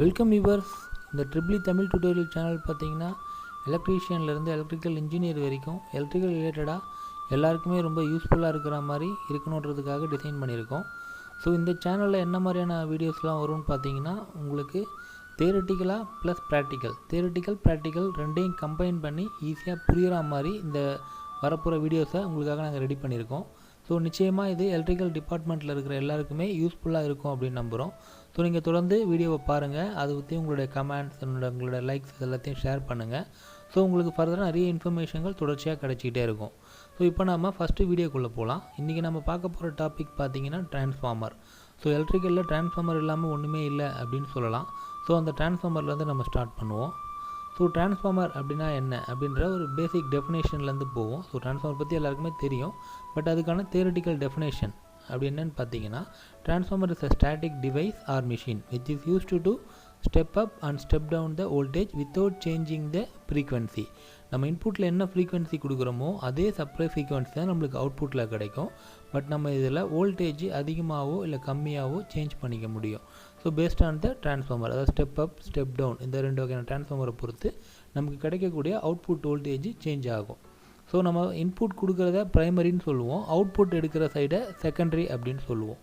Welcome viewers. இந்த triple Tamil tutorial channel பார்த்தீங்கன்னா எலக்ட்ரீஷியன்லேருந்து electrical engineer வரைக்கும் எலக்ட்ரிக்கல் ரிலேட்டடாக எல்லாருக்குமே ரொம்ப யூஸ்ஃபுல்லாக இருக்கிற மாதிரி இருக்கணுன்றதுக்காக டிசைன் பண்ணியிருக்கோம். ஸோ இந்த சேனலில் என்ன மாதிரியான வீடியோஸ்லாம் வரும்னு பார்த்தீங்கன்னா உங்களுக்கு தியரிட்டிக்கலாக ப்ளஸ் ப்ராக்டிக்கல் ரெண்டையும் கம்பைன் பண்ணி ஈஸியாக புரிகிற மாதிரி இந்த வரப்போகிற வீடியோஸை உங்களுக்காக நாங்கள் ரெடி பண்ணியிருக்கோம். ஸோ நிச்சயமாக இது எலக்ட்ரிக்கல் டிபார்ட்மெண்ட்டில் இருக்கிற எல்லாருக்குமே யூஸ்ஃபுல்லாக இருக்கும் அப்படின்னு நம்புகிறோம். ஸோ நீங்கள் தொடர்ந்து வீடியோவை பாருங்கள், அதை பற்றி உங்களுடைய கமெண்ட்ஸ் உங்களோட லைக்ஸ் எல்லாத்தையும் ஷேர் பண்ணுங்கள். ஸோ உங்களுக்கு ஃபர்தராக நிறைய இன்ஃபர்மேஷன்கள் தொடர்ச்சியாக கிடச்சிக்கிட்டே இருக்கும். ஸோ இப்போ நம்ம ஃபஸ்ட்டு வீடியோக்குள்ளே போகலாம். இன்றைக்கி நம்ம பார்க்க போகிற டாபிக் பார்த்திங்கன்னா டிரான்ஸ்ஃபார்மர். ஸோ எலக்ட்ரிக்கலில் டிரான்ஸ்ஃபார்மர் இல்லாமல் ஒன்றுமே இல்லை அப்படின்னு சொல்லலாம். ஸோ அந்த டிரான்ஸ்ஃபார்மர்லேருந்து நம்ம ஸ்டார்ட் பண்ணுவோம். ஸோ டிரான்ஸ்ஃபார்மர் அப்படின்னா என்ன அப்படின்ற ஒரு பேசிக் டெஃபினேஷன்லேருந்து போவோம். ஸோ டிரான்ஸ்ஃபார்மர் பற்றி எல்லாருக்குமே தெரியும், பட் அதுக்கான தியரிட்டிக்கல் டெஃபினேஷன் அப்படி என்னன்னு பார்த்தீங்கன்னா, transformer is a static device or machine which is used to step up and step down the voltage without changing the frequency. நம்ம இன்புட்டில் என்ன ஃப்ரீக்வன்சி கொடுக்குறோமோ அதே சப்ளை ஃப்ரீக்வன்சி தான் நம்மளுக்கு அவுட்புட்டில் கிடைக்கும். பட் நம்ம இதில் வோல்டேஜ் அதிகமாகவோ இல்லை கம்மியாகவோ சேஞ்ச் பண்ணிக்க முடியும். So based on the transformer, அதாவது ஸ்டெப் அப் ஸ்டெப் டவுன், இந்த ரெண்டு வகையான டிரான்ஸ்ஃபார்மரை பொறுத்து நமக்கு கிடைக்கக்கூடிய அவுட்புட் வோல்டேஜ் சேஞ்ச் ஆகும். ஸோ நம்ம இன்புட் கொடுக்குறத ப்ரைமரின்னு சொல்லுவோம், அவுட்புட் எடுக்கிற சைடை செகண்டரி அப்படின்னு சொல்லுவோம்.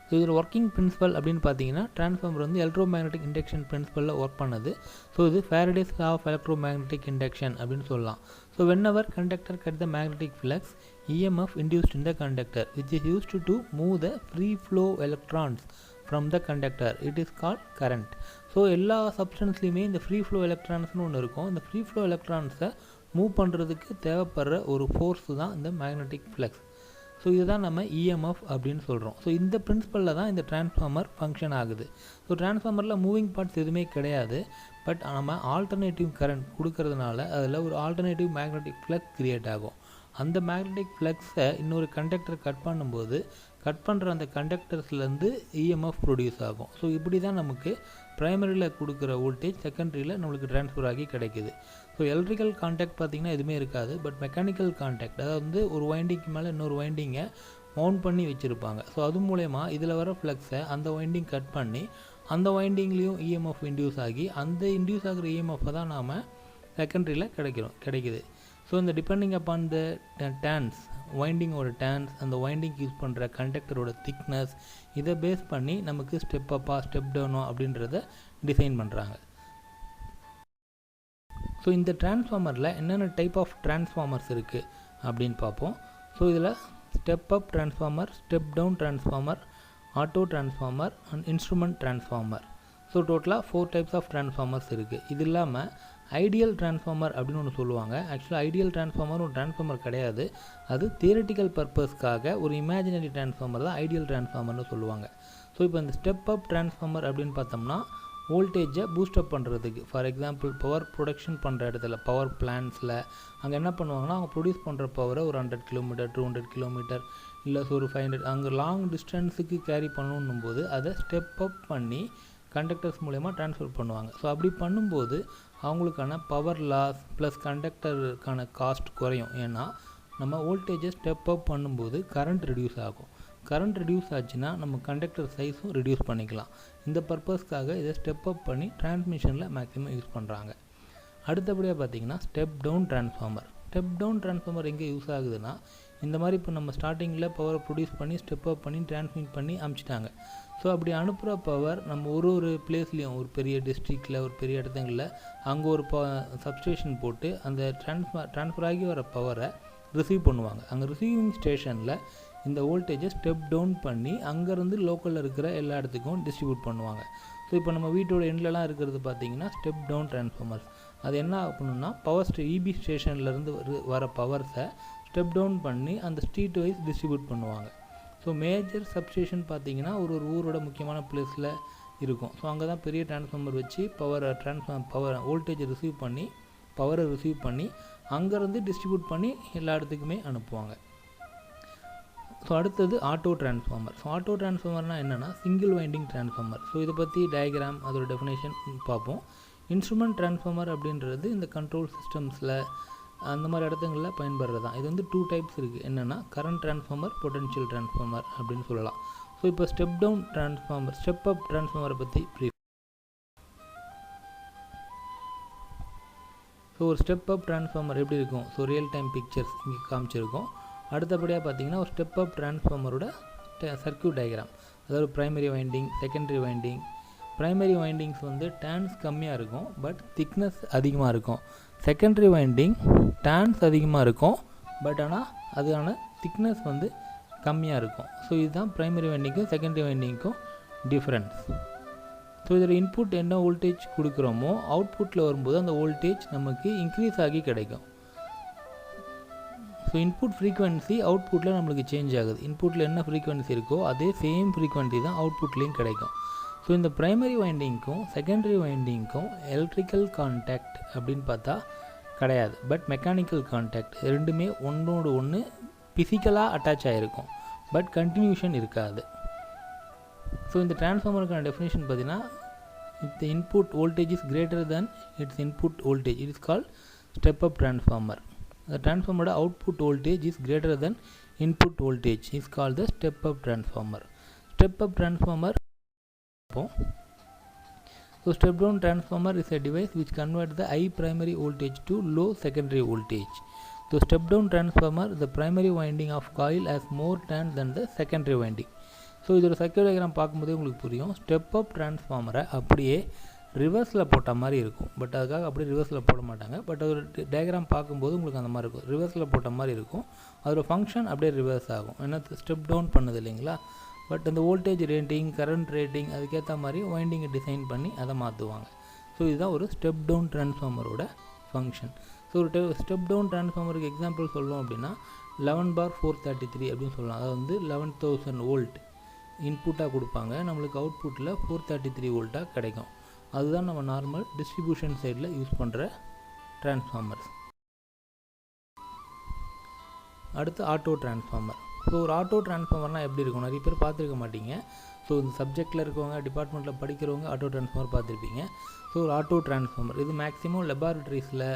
ஸோ இதில் ஒர்க்கிங் பிரின்சிபல் அப்படின்னு பார்த்தீங்கன்னா, டிரான்ஸ்ஃபார்மர் வந்து எலக்ட்ரோ மேக்னெட்டிக் இண்டக்ஷன் பிரின்சிபலில் ஒர்க் பண்ணது. ஸோ இது Faraday's law of electromagnetic induction அப்படின்னு சொல்லலாம். So whenever conductor cut the magnetic flux, EMF induced in the conductor which is used to move the free flow electrons from the conductor, it is called current. So எல்லா சப்ஸ்டன்ஸ்லையுமே இந்த free flow எலக்ட்ரான்ஸ்னு ஒன்று இருக்கும். இந்த free flow எலக்ட்ரான்ஸை move பண்ணுறதுக்கு தேவைப்படுற ஒரு force தான் இந்த மேக்னெட்டிக் ஃப்ளக்ஸ். ஸோ இதுதான் நம்ம EMF அப்படின்னு சொல்கிறோம். ஸோ இந்த பிரின்சிபலில் தான் இந்த டிரான்ஸ்ஃபார்மர் ஃபங்க்ஷன் ஆகுது. ஸோ டிரான்ஸ்ஃபார்மரில் மூவிங் பார்ட்ஸ் எதுவுமே கிடையாது, பட் நம்ம ஆல்டர்னேட்டிவ் கரண்ட் கொடுக்கறதுனால அதில் ஒரு ஆல்டர்னேட்டிவ் மேக்னெட்டிக் ஃப்ளக்ஸ் க்ரியேட் ஆகும். அந்த மேக்னெட்டிக் ஃப்ளக்ஸை இன்னொரு கண்டக்டர் கட் பண்ணும்போது கட் பண்ணுற அந்த கண்டக்டர்ஸ்லேருந்து EMF ப்ரொடியூஸ் ஆகும். ஸோ இப்படி தான் நமக்கு ப்ரைமரியில் கொடுக்குற வோல்டேஜ் செகண்டரியில் நம்மளுக்கு ட்ரான்ஸ்ஃபர் ஆகி கிடைக்குது. ஸோ எலக்ட்ரிக்கல் கான்டாக்ட் பார்த்திங்கன்னா எதுவுமே இருக்காது, பட் மெக்கானிக்கல் கான்டாக்ட், அதாவது வந்து ஒரு வைண்டிங்க்கு மேலே இன்னொரு வைண்டிங்கை மவுண்ட் பண்ணி வச்சுருப்பாங்க. ஸோ அது மூலயமா இதில் வர ஃப்ளக்ஸை அந்த வைண்டிங் கட் பண்ணி அந்த வைண்டிங்லேயும் EMF இன்டியூஸ் ஆகி அந்த இன்டியூஸ் ஆகிற EMF தான் நாம் செகண்டரியில் கிடைக்குது. ஸோ இந்த டிபெண்டிங் அப்பான் த டேன்ஸ், வைண்டிங்கோட டேன்ஸ், அந்த வைண்டிங் யூஸ் பண்ணுற கண்டக்டரோட திக்னஸ், இதை பேஸ் பண்ணி நமக்கு ஸ்டெப் அப்பா ஸ்டெப் டவுனோ அப்படின்றத டிசைன் பண்ணுறாங்க. ஸோ இந்த டிரான்ஸ்ஃபார்மரில் என்னென்ன டைப் ஆஃப் டிரான்ஸ்ஃபார்மர்ஸ் இருக்குது அப்படின்னு பார்ப்போம். ஸோ இதில் step up transformer, step down transformer, auto transformer and instrument transformer. So டோட்டலாக 4 டைப்ஸ் ஆஃப் டிரான்ஸ்ஃபார்மர்ஸ் இருக்குது. இது இல்லாமல் ஐடியல் டிரான்ஸ்ஃபார்மர் அப்படின்னு ஒன்று சொல்லுவாங்க. ஆக்சுவலாக ஐடியல் டிரான்ஸ்ஃபார்மர் ஒரு டிரான்ஸ்ஃபார்மர் கிடையாது, அது தியரிட்டிக்கல் பர்பஸ்க்காக ஒரு இமேஜினரி டிரான்ஸ்ஃபார்மர் தான் ஐடியல் டிரான்ஸ்ஃபார்மர்னு சொல்லுவாங்க. ஸோ இப்போ இந்த ஸ்டெப் அப் டிரான்ஸ்ஃபார்மர் அப்படின்னு பார்த்தோம்னா வோல்டேஜை பூஸ்டப் பண்ணுறதுக்கு, ஃபார் எக்ஸாம்பிள் பவர் ப்ரொடக்ஷன் பண்ணுற இடத்துல, பவர் பிளான்ஸில் அங்கே என்ன பண்ணுவாங்கன்னா, அவங்க ப்ரொடியூஸ் பண்ணுற பவரை ஒரு 100 கிலோமீட்டர் 200 கிலோமீட்டர் இல்லை ஒரு 500 அங்கே லாங் டிஸ்டன்ஸுக்கு கேரி பண்ணணும் போது அதை ஸ்டெப் அப் பண்ணி கண்டக்டர்ஸ் மூலயமா ட்ரான்ஸ்ஃபர் பண்ணுவாங்க. ஸோ அப்படி பண்ணும்போது அவங்களுக்கான பவர் லாஸ் ப்ளஸ் கண்டக்டருக்கான காஸ்ட் குறையும். ஏன்னா நம்ம வோல்டேஜை ஸ்டெப் அப் பண்ணும்போது கரண்ட் ரெடியூஸ் ஆகும். கரண்ட் ரெடியூஸ் ஆச்சுன்னா நம்ம கண்டக்டர் சைஸும் ரெடியூஸ் பண்ணிக்கலாம். இந்த பர்பஸ்க்காக இதை ஸ்டெப் அப் பண்ணி டிரான்ஸ்மிஷனில் மேக்ஸிமம் யூஸ் பண்ணுறாங்க. அடுத்தபடியாக பார்த்திங்கன்னா step down transformer. Step down transformer எங்கே யூஸ் ஆகுதுன்னா, இந்த மாதிரி இப்போ நம்ம ஸ்டார்டிங்கில் பவரை ப்ரொடியூஸ் பண்ணி ஸ்டெப் அப் பண்ணி டிரான்ஸ்மிட் பண்ணி அனுப்பிச்சிட்டாங்க. ஸோ அப்படி அனுப்புகிற பவர் நம்ம ஒரு பிளேஸ்லேயும், ஒரு பெரிய டிஸ்ட்ரிக்டில், ஒரு பெரிய இடத்துங்களில் அங்கே ஒரு சப்ஸ்டேஷன் போட்டு அந்த ட்ரான்ஸ்ஃபர் ஆகி வர பவரை ரிசீவ் பண்ணுவாங்க. அங்கே ரிசீவிங் ஸ்டேஷனில் இந்த வோல்டேஜை ஸ்டெப் டவுன் பண்ணி அங்கேருந்து லோக்கலில் இருக்கிற எல்லா இடத்துக்கும் டிஸ்ட்ரிபியூட் பண்ணுவாங்க. ஸோ இப்போ நம்ம வீட்டோட எண்ட்லலாம் இருக்கிறது பார்த்திங்கன்னா ஸ்டெப் டவுன் டிரான்ஸ்ஃபார்மர்ஸ். அது என்ன பண்ணணும்னா, பவர் EB ஸ்டேஷன்லேருந்து வர பவர்ஸை ஸ்டெப் டவுன் பண்ணி அந்த ஸ்ட்ரீட் வைஸ் டிஸ்ட்ரிபியூட் பண்ணுவாங்க. ஸோ மேஜர் சப்ஸ்டேஷன் பார்த்திங்கன்னா ஒரு ஊரோட முக்கியமான பிளேஸில் இருக்கும். ஸோ அங்கே தான் பெரிய டிரான்ஸ்ஃபார்மர் வச்சு பவர் வோல்டேஜை ரிசீவ் பண்ணி பவரை ரிசீவ் பண்ணி அங்கேருந்து டிஸ்ட்ரிபியூட் பண்ணி எல்லா இடத்துக்குமே அனுப்புவாங்க. ஸோ அடுத்தது ஆட்டோ டிரான்ஸ்ஃபார்மர். ஸோ ஆட்டோ டிரான்ஸ்ஃபார்மர்னால் என்னென்னா சிங்கிள் வைண்டிங் டிரான்ஸ்ஃபார்மர். ஸோ இதை பற்றி டயக்ராம், அதோட டெஃபினேஷன் பார்ப்போம். இன்ஸ்ட்ருமெண்ட் டிரான்ஸ்ஃபார்மர் அப்படின்றது இந்த கண்ட்ரோல் சிஸ்டம்ஸில் அந்த மாதிரி இடத்துங்களில் பயன்படுறது தான். இது வந்து 2 டைப்ஸ் இருக்குது. என்னென்னா கரண்ட் டிரான்ஸ்ஃபார்மர், பொட்டென்ஷியல் டிரான்ஸ்ஃபார்மர் அப்படின்னு சொல்லலாம். ஸோ இப்போ step down transformer, step up டிரான்ஸ்ஃபார்மரை பற்றி ப்ரீஃப். ஸோ ஒரு ஸ்டெப் அப் டிரான்ஸ்ஃபார்மர் எப்படி இருக்கும்? ஸோ ரியல் டைம் பிக்சர்ஸ் இங்கே காமிச்சிருக்கோம். அடுத்தபடியாக பார்த்தீங்கன்னா ஒரு ஸ்டெப் அப் டிரான்ஸ்ஃபார்மரோட சர்க்யூட் டயக்ராம், அதாவது primary winding, secondary winding. Primary windings வந்து டர்ன்ஸ் கம்மியாக இருக்கும், பட் திக்னஸ் அதிகமாக இருக்கும். செகண்டரி வைண்டிங் டர்ன்ஸ் அதிகமாக இருக்கும், பட் ஆனால் அதுக்கான திக்னஸ் வந்து கம்மியாக இருக்கும். ஸோ இதுதான் ப்ரைமரி வைண்டிங்க்கும் செகண்டரி வைண்டிங்க்கும் டிஃப்ரென்ஸ். ஸோ இதில் இன்புட் என்ன வோல்டேஜ் கொடுக்குறோமோ அவுட்புட்டில் வரும்போது அந்த வோல்டேஜ் நமக்கு இன்க்ரீஸ் ஆகி கிடைக்கும். ஸோ இன்புட் ஃப்ரீக்வன்சி அவுட்புட்டில் நம்மளுக்கு சேஞ்ச் ஆகுது. இன்புட்டில் என்ன ஃப்ரீக்வன்சி இருக்கோ அதே சேம் ஃப்ரீக்வன்சி தான் அவுட்புட்லேயும் கிடைக்கும். ஸோ இந்த ப்ரைமரி வைண்டிங்க்கும் செகண்டரி வைண்டிங்க்கும் எலக்ட்ரிக்கல் கான்டாக்ட் அப்படின்னு பார்த்தா கிடையாது, பட் மெக்கானிக்கல் கான்டாக்ட். ரெண்டுமே ஒன்றோடு ஒன்று ஃபிசிக்கலாக அட்டாச் ஆகிருக்கும், பட் கண்டினியூஷன் இருக்காது. ஸோ இந்த டிரான்ஸ்ஃபார்மருக்கான டெஃபினேஷன் பார்த்தீங்கன்னா, if the input voltage is greater than its input voltage, it is called step up transformer. The transformer output voltage is greater than input voltage is called the step up transformer. Step up transformer. So step down transformer is a device which converts the high primary voltage to low secondary voltage. So step down transformer, the primary winding of coil has more turns than the secondary winding. So இதோட circuit diagram பார்க்கும்போதே உங்களுக்கு புரியும். Step up டிரான்ஸ்ஃபார்மரை அப்படியே ரிவர்ஸில் போட்ட மாதிரி இருக்கும், but அதுக்காக அப்படியே ரிவர்ஸில் போட மாட்டாங்க. பட் அதோட டயக்ராம் பார்க்கும்போது உங்களுக்கு அந்த மாதிரி இருக்கும், ரிவர்ஸில் போட்ட மாதிரி இருக்கும். அதோட ஃபங்க்ஷன் அப்படியே ரிவர்ஸ் ஆகும், ஏன்னா ஸ்டெப் டவுன் பண்ணுது இல்லைங்களா. பட் அந்த வோல்டேஜ் ரேட்டிங், கரண்ட் ரேட்டிங் அதுக்கேற்ற மாதிரி வைண்டிங்கை டிசைன் பண்ணி அதை மாற்றுவாங்க. ஸோ இதுதான் ஒரு ஸ்டெப் டவுன் டிரான்ஸ்ஃபார்மரோட ஃபங்க்ஷன். ஸோ ஒரு ஸ்டெப் டவுன் டிரான்ஸ்ஃபார்மருக்கு எக்ஸாம்பிள் சொல்லணும் அப்படின்னா 11/433 அப்படின்னு சொல்லலாம். அதாவது வந்து 11,000 வோல்ட் இன்புட்டாக கொடுப்பாங்க, நம்மளுக்கு அவுட்புட்டில் 433 வோல்ட்டாக கிடைக்கும். அதுதான் நம்ம நார்மல் டிஸ்ட்ரிபியூஷன் சைடில் யூஸ் பண்ணுற டிரான்ஸ்ஃபார்மர்ஸ். அடுத்து ஆட்டோ டிரான்ஸ்ஃபார்மர். ஸோ ஒரு ஆட்டோ டிரான்ஸ்ஃபார்மர்னால் எப்படி இருக்கும்? நிறைய பேர் பார்த்துருக்க மாட்டீங்க. ஸோ இந்த சப்ஜெக்டில் இருக்கவங்க, டிபார்ட்மெண்ட்டில் படிக்கிறவங்க ஆட்டோ டிரான்ஸ்ஃபார்மர் பார்த்துருப்பீங்க. ஸோ ஒரு ஆட்டோ டிரான்ஸ்ஃபார்மர் இது மேக்ஸிமம் லெபார்ட்ரிஸில்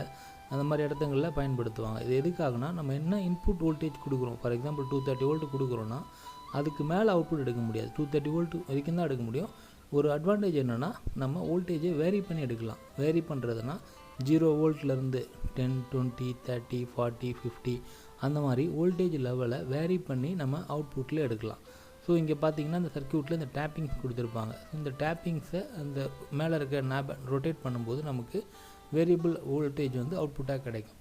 அந்த மாதிரி இடத்துங்களில் பயன்படுத்துவாங்க. இது எதுக்காகனா, நம்ம என்ன இன்புட் வோல்டேஜ் கொடுக்குறோம், ஃபார் எக்ஸாம்பிள் 230 வோல்ட் கொடுக்குறோன்னா அதுக்கு மேலே அவுட்புட் எடுக்க முடியாது, 230 வோல்ட் வரைக்கும் தான் எடுக்க முடியும். ஒரு அட்வான்டேஜ் என்னென்னா, நம்ம வோல்டேஜை வேரி பண்ணி எடுக்கலாம். வேரி பண்ணுறதுனா 0 வோல்ட்லேருந்து 10, 20, 30, 40, 50 அந்த மாதிரி வோல்டேஜ் லெவலை வேரி பண்ணி நம்ம அவுட்புட்டில் எடுக்கலாம். ஸோ இங்கே பார்த்தீங்கன்னா இந்த சர்க்யூட்டில் இந்த டேப்பிங்ஸ் கொடுத்துருப்பாங்க. இந்த டேப்பிங்ஸை அந்த மேலே இருக்க நாபை ரொட்டேட் பண்ணும்போது நமக்கு வேரியபிள் வோல்டேஜ் வந்து அவுட்புட்டாக கிடைக்கும்.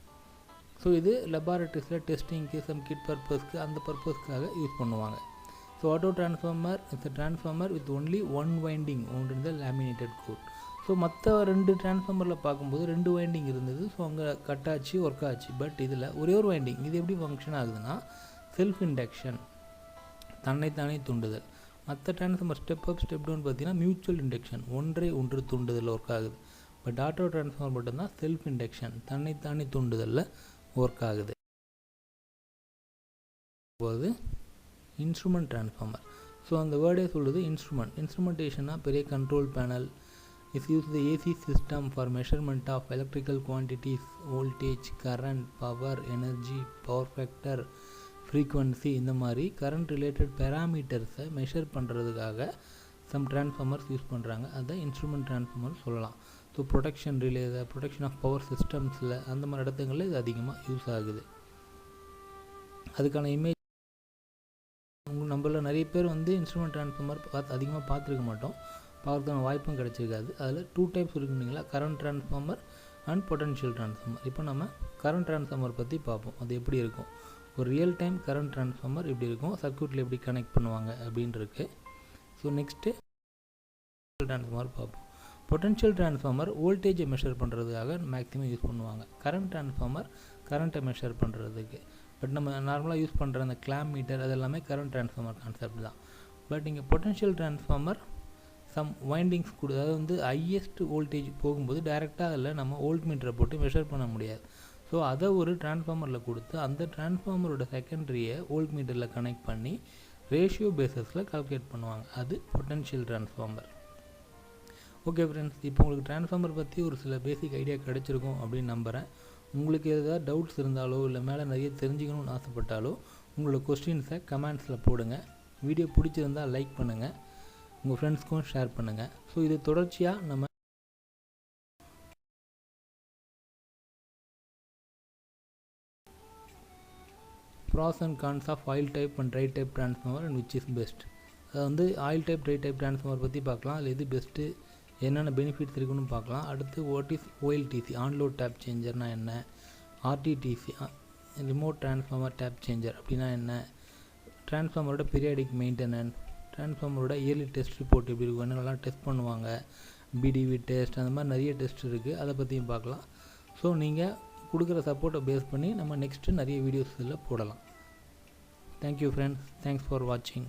ஸோ இது லெபார்ட்ரிஸில் டெஸ்டிங்க்கு, சம் கிட் பர்பஸ்க்கு, அந்த பர்பஸ்க்காக யூஸ் பண்ணுவாங்க. So auto transformer is a transformer with only one winding wound in the laminated core. So மற்ற 2 டிரான்ஸ்ஃபார்மரில் பார்க்கும்போது 2 வைண்டிங் இருந்தது. ஸோ அங்கே கட் ஆச்சு, ஒர்க் ஆச்சு. பட் இதில் ஒரே ஒரு வைண்டிங். இது எப்படி ஃபங்க்ஷன் ஆகுதுன்னா, செல்ஃப் இண்டக்ஷன், தன்னைத்தானே தூண்டுதல். மற்ற transformer step up, step down பார்த்தீங்கன்னா மியூச்சுவல் இண்டக்ஷன், ஒன்றை ஒன்று தூண்டுதல் ஒர்க் ஆகுது. பட் ஆட்டோ டிரான்ஸ்ஃபார்மர் மட்டும்தான் செல்ஃப் இண்டக்ஷன், தன்னைத்தானே தூண்டுதலில் ஒர்க் ஆகுது. போது இன்ஸ்ட்ருமெண்ட் டிரான்ஸ்ஃபார்மர். ஸோ அந்த வேர்டே சொல்லுது இன்ஸ்ட்ருமெண்ட். இன்ஸ்ட்ருமெண்டேஷனாக பெரிய control panel is use the AC system for measurement of electrical quantities, voltage, current, power, energy, power factor, frequency, இந்த மாதிரி கரண்ட் ரிலேட்டட் பேராமீட்டர்ஸை மெஷர் பண்ணுறதுக்காக சம் டிரான்ஸ்ஃபார்மர்ஸ் யூஸ் பண்ணுறாங்க. அதை இன்ஸ்ட்ருமெண்ட் டிரான்ஸ்ஃபார்மர் சொல்லலாம். So protection relay, protection of power சிஸ்டம்ஸில் அந்த மாதிரி இடத்துங்களில் இது அதிகமாக யூஸ் ஆகுது. அதுக்கான இமேஜ் நம்மள நிறைய பேர் வந்து இன்ஸ்ட்ருமெண்ட் டிரான்ஸ்ஃபார்மர் அதிகமாக பார்த்துருக்க மாட்டோம், பார்க்கறதுக்கான வாய்ப்பும் கிடச்சிருக்காது. அதில் 2 டைப்ஸ் இருக்குங்களா, current transformer and potential transformer. இப்போ நம்ம கரண்ட் டிரான்ஸ்ஃபார்மர் பற்றி பார்ப்போம், அது எப்படி இருக்கும். ஒரு ரியல் டைம் கரண்ட் டிரான்ஸ்ஃபார்மர் எப்படி இருக்கும், சர்க்யூட்டில் எப்படி கனெக்ட் பண்ணுவாங்க அப்படின்னு இருக்குது. ஸோ நெக்ஸ்ட்டு டிரான்ஸ்ஃபார்மர் பார்ப்போம். பொட்டன்ஷியல் டிரான்ஸ்ஃபார்மர் வோல்டேஜை மெஷர் பண்ணுறதுக்காக மேக்ஸிமம் யூஸ் பண்ணுவாங்க. கரண்ட் டிரான்ஸ்ஃபார்மர் கரண்ட்டை மெஷர் பண்ணுறதுக்கு. பட் நம்ம நார்மலாக யூஸ் பண்ணுற அந்த கிளாம் மீட்டர் அதெல்லாமே கரண்ட் டிரான்ஸ்ஃபார்மர் கான்செப்ட் தான். பட் இங்கே பொட்டன்ஷியல் டிரான்ஸ்ஃபார்மர் சம் வைண்டிங்ஸ் அதாவது வந்து ஹையஸ்ட் வோல்டேஜ் போகும்போது டைரெக்டாக அதில் நம்ம வோல்ட் மீட்டரை போட்டு மெஷர் பண்ண முடியாது. ஸோ அதை ஒரு டிரான்ஸ்ஃபார்மரில் கொடுத்து அந்த டிரான்ஸ்ஃபார்மரோட செகண்டரியை வோல்ட் மீட்டரில் கனெக்ட் பண்ணி ரேஷியோ பேஸஸில் கால்குலேட் பண்ணுவாங்க. அது பொட்டன்ஷியல் டிரான்ஸ்ஃபார்மர். ஓகே ஃப்ரெண்ட்ஸ், இப்போ உங்களுக்கு டிரான்ஸ்ஃபார்மர் பற்றி ஒரு சில பேசிக் ஐடியா கிடச்சிருக்கும் அப்படின்னு நம்புகிறேன். உங்களுக்கு ஏதாவது டவுட்ஸ் இருந்தாலோ இல்லை மேலே நிறைய தெரிஞ்சுக்கணும்னு ஆசைப்பட்டாலோ உங்களோட கொஸ்டின்ஸை கமெண்ட்ஸில் போடுங்க. வீடியோ பிடிச்சிருந்தால் லைக் பண்ணுங்கள், உங்கள் ஃப்ரெண்ட்ஸ்க்கும் ஷேர் பண்ணுங்கள். ஸோ இது தொடர்ச்சியாக நம்ம pros and cons of oil type and dry type transformer and which is best. அது வந்து oil type try type transformer பற்றி பார்க்கலாம். அதில் எது பெஸ்ட்டு, என்னென்ன பெனிஃபிட்ஸ் இருக்குன்னு பார்க்கலாம். அடுத்து what is OLTC on load tap சேஞ்சர்னால் என்ன, RTDC remote transformer tap changer அப்படின்னா என்ன, டிரான்ஸ்ஃபார்மரோட பீரியாடிக் மெயின்டெனன்ஸ், டிரான்ஸ்ஃபார்மரோட இயர்லி டெஸ்ட் ரிப்போர்ட் எப்படி இருக்கும், என்னென்னலாம் டெஸ்ட் பண்ணுவாங்க, பிடிவி டெஸ்ட், அந்த மாதிரி நிறைய டெஸ்ட் இருக்குது. அதை பற்றியும் பார்க்கலாம். ஸோ நீங்கள் கொடுக்குற சப்போர்ட்டை பேஸ் பண்ணி நம்ம நெக்ஸ்ட்டு நிறைய வீடியோஸ் இதில் போடலாம். தேங்க்யூ ஃப்ரெண்ட்ஸ், தேங்க்ஸ் ஃபார் வாட்சிங்.